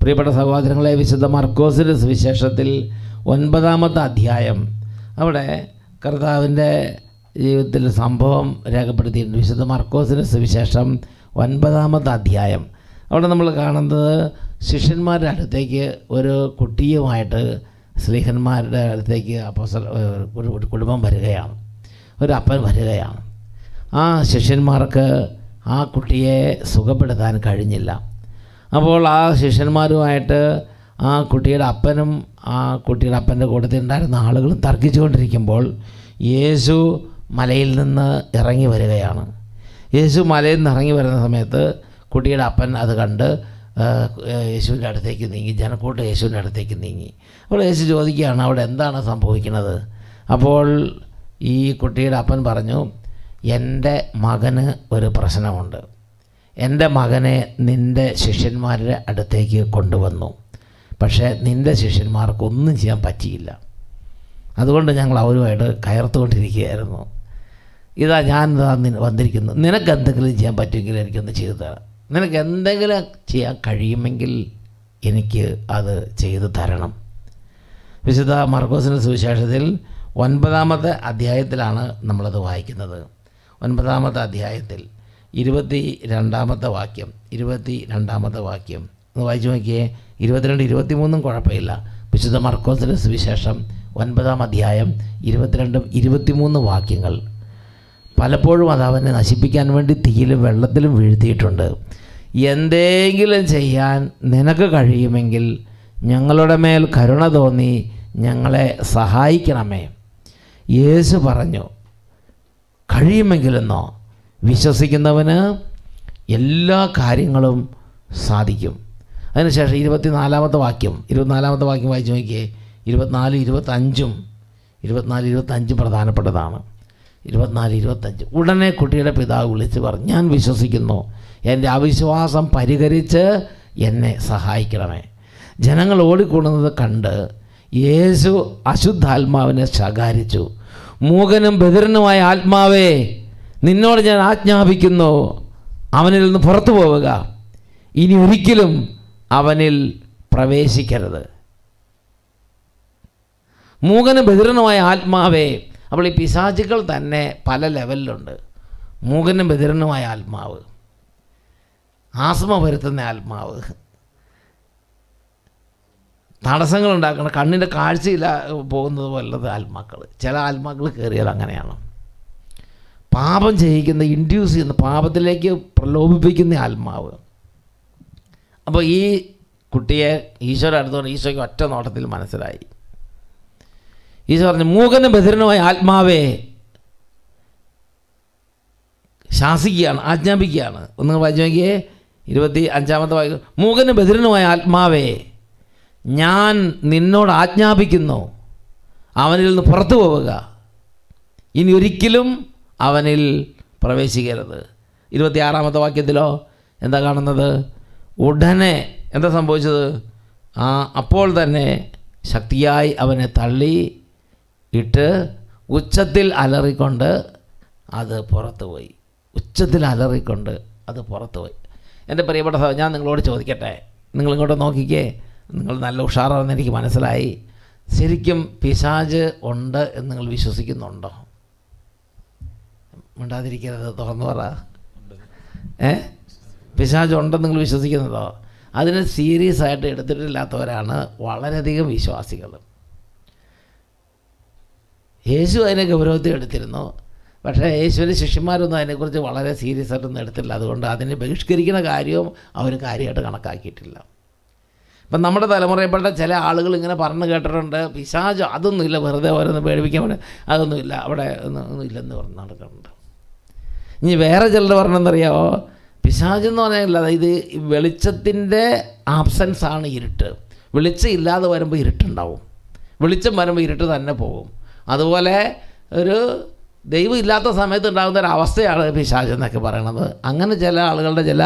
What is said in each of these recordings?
പ്രിയപ്പെട്ട സഹോദരങ്ങളെ, വിശുദ്ധ മർക്കോസിൻ്റെ സുവിശേഷത്തിൽ 9-ാമത്തെ അധ്യായം, അവിടെ കർത്താവിൻ്റെ ജീവിതത്തിൽ സംഭവം രേഖപ്പെടുത്തിയിട്ടുണ്ട്. വിശുദ്ധ മർക്കോസിൻ്റെ സുവിശേഷം 9-ാമത്തെ അധ്യായം. അവിടെ നമ്മൾ കാണുന്നത് ശിഷ്യന്മാരുടെ അടുത്തേക്ക് ഒരു കുട്ടിയുമായിട്ട് സ്ലീഹന്മാരുടെ അടുത്തേക്ക് ഒരു കുടുംബം വരികയാണ്, ഒരു അപ്പൻ വരികയാണ്. ആ ശിഷ്യന്മാർക്ക് ആ കുട്ടിയെ സുഖപ്പെടുത്താൻ കഴിഞ്ഞില്ല. അപ്പോൾ ആ ശിഷ്യന്മാരുമായിട്ട് ആ കുട്ടിയുടെ അപ്പനും ആ കുട്ടിയുടെ അപ്പൻ്റെ കൂട്ടത്തിൽ ഉണ്ടായിരുന്ന ആളുകളും തർക്കിച്ചുകൊണ്ടിരിക്കുമ്പോൾ യേശു മലയിൽ നിന്ന് ഇറങ്ങി വരികയാണ്. യേശു മലയിൽ നിന്ന് ഇറങ്ങി വരുന്ന സമയത്ത് കുട്ടിയുടെ അപ്പൻ അത് കണ്ട് യേശുവിൻ്റെ അടുത്തേക്ക് നീങ്ങി, ജനക്കൂട്ട് യേശുവിൻ്റെ അടുത്തേക്ക് നീങ്ങി. അപ്പോൾ യേശു ചോദിക്കുകയാണ്, അവിടെ എന്താണ് സംഭവിക്കുന്നത്? അപ്പോൾ ഈ കുട്ടിയുടെ അപ്പൻ പറഞ്ഞു, എൻ്റെ മകന് ഒരു പ്രശ്നമുണ്ട്. എൻ്റെ മകനെ നിൻ്റെ ശിഷ്യന്മാരുടെ അടുത്തേക്ക് കൊണ്ടുവന്നു, പക്ഷേ നിൻ്റെ ശിഷ്യന്മാർക്കൊന്നും ചെയ്യാൻ പറ്റിയില്ല. അതുകൊണ്ട് ഞങ്ങൾ അവരുമായിട്ട് കയർത്തുകൊണ്ടിരിക്കുകയായിരുന്നു. ഇതാ ഞാൻ വന്നിരിക്കുന്നു, നിനക്ക് എന്തെങ്കിലും ചെയ്യാൻ പറ്റുമെങ്കിൽ എനിക്കൊന്ന് ചെയ്തു തരാം. നിനക്ക് എന്തെങ്കിലും ചെയ്യാൻ കഴിയുമെങ്കിൽ എനിക്ക് അത് ചെയ്തു തരണം. വിശുദ്ധ മർക്കോസിൻ്റെ സുവിശേഷത്തിൽ 9-ാമത്തെ അധ്യായത്തിലാണ് നമ്മളത് വായിക്കുന്നത്. 9-ാമത്തെ അധ്യായത്തിൽ 22-ാമത്തെ വാക്യം ഒന്ന് വായിച്ചു നോക്കിയേ. 22, 23 കുഴപ്പമില്ല. വിശുദ്ധ മർക്കോസിൻ്റെ സുവിശേഷം 9-ാം അധ്യായം 22, 23 വാക്യങ്ങൾ. പലപ്പോഴും അത് അവനെ നശിപ്പിക്കാൻ വേണ്ടി തീയിലും വെള്ളത്തിലും വീഴ്ത്തിയിട്ടുണ്ട്. എന്തെങ്കിലും ചെയ്യാൻ നിനക്ക് കഴിയുമെങ്കിൽ ഞങ്ങളുടെ മേൽ കരുണ തോന്നി ഞങ്ങളെ സഹായിക്കണമേ. യേശു പറഞ്ഞു, കഴിയുമെങ്കിലെന്നോ? വിശ്വസിക്കുന്നവന് എല്ലാ കാര്യങ്ങളും സാധിക്കും. അതിനുശേഷം 24-ാമത്തെ വാക്യം വായിച്ചു നോക്കിയേ. 24, 25 പ്രധാനപ്പെട്ടതാണ്. 24, 25. ഉടനെ കുട്ടിയുടെ പിതാവ് വിളിച്ച് പറഞ്ഞു, ഞാൻ വിശ്വസിക്കുന്നു, എൻ്റെ അവിശ്വാസം പരിഹരിച്ച് എന്നെ സഹായിക്കണമേ. ജനങ്ങൾ ഓടിക്കൂടുന്നത് കണ്ട് യേശു അശുദ്ധാത്മാവിനെ ശകാരിച്ചു. മൂകനും ബധിരനുമായ ആത്മാവേ, നിന്നോട് ഞാൻ ആജ്ഞാപിക്കുന്നു, അവനിൽ നിന്ന് പുറത്തു പോവുക, ഇനി ഒരിക്കലും അവനിൽ പ്രവേശിക്കരുത്. മൂകനും ബധിരനുമായ ആത്മാവേ. അപ്പോൾ ഈ പിശാചുക്കൾ തന്നെ പല ലെവലിലുണ്ട്. മൂകനും ബധിരനുമായ ആത്മാവ്, ആസ്മ വരുത്തുന്ന ആത്മാവ്, തടസ്സങ്ങളുണ്ടാക്കുന്ന കണ്ണിൻ്റെ കാഴ്ചയില്ല പോകുന്നത് പോലുള്ളത് ആത്മാക്കൾ. ചില ആത്മാക്കൾ കയറിയത് അങ്ങനെയാണ്. പാപം ചെയ്യിക്കുന്ന, ഇൻഡ്യൂസ് ചെയ്യുന്ന, പാപത്തിലേക്ക് പ്രലോഭിപ്പിക്കുന്ന ആത്മാവ്. അപ്പോൾ ഈ കുട്ടിയെ ഈശോയുടെ അടുത്തോണ്ട് ഈശോയ്ക്ക് ഒറ്റ നോട്ടത്തിൽ മനസ്സിലായി. ഈശോ പറഞ്ഞു, മൂകനും ബധിരനുമായ ആത്മാവേ, ശാസിക്കുകയാണ്, ആജ്ഞാപിക്കുകയാണ്. ഒന്ന് വായിച്ചു നോക്കിയേ. 25-ാമത്തെ വാക്യം. മൂകനും ബധിരനുമായ ആത്മാവേ, ഞാൻ നിന്നോട് ആജ്ഞാപിക്കുന്നു, അവനിൽ നിന്ന് പുറത്തു പോവുക, ഇനി ഒരിക്കലും അവനിൽ പ്രവേശിക്കരുത്. 26-ാമത്തെ വാക്യത്തിലോ എന്താ കാണുന്നത്? ഉടനെ എന്താ സംഭവിച്ചത്? അപ്പോൾ തന്നെ ശക്തിയായി അവനെ തള്ളി ഇട്ട് ഉച്ചത്തിൽ അലറിക്കൊണ്ട് അത് പുറത്തുപോയി. എൻ്റെ പ്രിയപ്പെട്ട സഹോദരൻ, ഞാൻ നിങ്ങളോട് ചോദിക്കട്ടെ, നിങ്ങളിങ്ങോട്ട് നോക്കിക്കേ. നിങ്ങൾ നല്ല ഉഷാറാണെന്ന് എനിക്ക് മനസ്സിലായി. ശരിക്കും പിശാച് ഉണ്ട് എന്ന് നിങ്ങൾ വിശ്വസിക്കുന്നുണ്ടോ? മിണ്ടാതിരിക്കരുത്, തുറന്നു പറ. പിശാച് ഉണ്ടെന്ന് നിങ്ങൾ വിശ്വസിക്കുന്നുണ്ടോ? അതിനെ സീരിയസ് ആയിട്ട് എടുത്തിട്ടില്ലാത്തവരാണ് വളരെയധികം വിശ്വാസികൾ. യേശു അതിനെ ഗൗരവത്തിൽ എടുത്തിരുന്നു, പക്ഷേ യേശുവിൻ്റെ ശിഷ്യന്മാരൊന്നും അതിനെക്കുറിച്ച് വളരെ സീരിയസ് ആയിട്ടൊന്നും എടുത്തില്ല. അതുകൊണ്ട് അതിനെ ബഹിഷ്കരിക്കുന്ന കാര്യവും അവർ കാര്യമായിട്ട് കണക്കാക്കിയിട്ടില്ല. ഇപ്പം നമ്മുടെ തലമുറയിൽപ്പെട്ട ചില ആളുകൾ ഇങ്ങനെ പറഞ്ഞു കേട്ടിട്ടുണ്ട്, പിശാച് അതൊന്നുമില്ല, വെറുതെ ഓരോന്ന് പേടിപ്പിക്കാൻ വേണ്ടി അതൊന്നുമില്ല, അവിടെ ഒന്നും ഇല്ലെന്ന് പറഞ്ഞ് നടക്കുന്നുണ്ട്. ഇനി വേറെ ചിലർ പറഞ്ഞെന്നറിയാമോ? പിശാച് എന്ന് പറഞ്ഞാൽ അതായത് വെളിച്ചത്തിൻ്റെ ആബ്സെൻസ് ആണ് ഇരുട്ട്. വെളിച്ചം ഇല്ലാതെ വരുമ്പോൾ ഇരുട്ടുണ്ടാവും, വെളിച്ചം വരുമ്പോൾ ഇരുട്ട് തന്നെ പോകും. അതുപോലെ ഒരു ദൈവം ഇല്ലാത്ത സമയത്ത് ഉണ്ടാകുന്ന ഒരവസ്ഥയാണ് പിശാച് എന്നൊക്കെ പറയണത്. അങ്ങനെ ചില ആളുകളുടെ ചില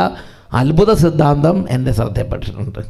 അത്ഭുത സിദ്ധാന്തം എൻ്റെ ശ്രദ്ധയിൽപ്പെട്ടിട്ടുണ്ട്.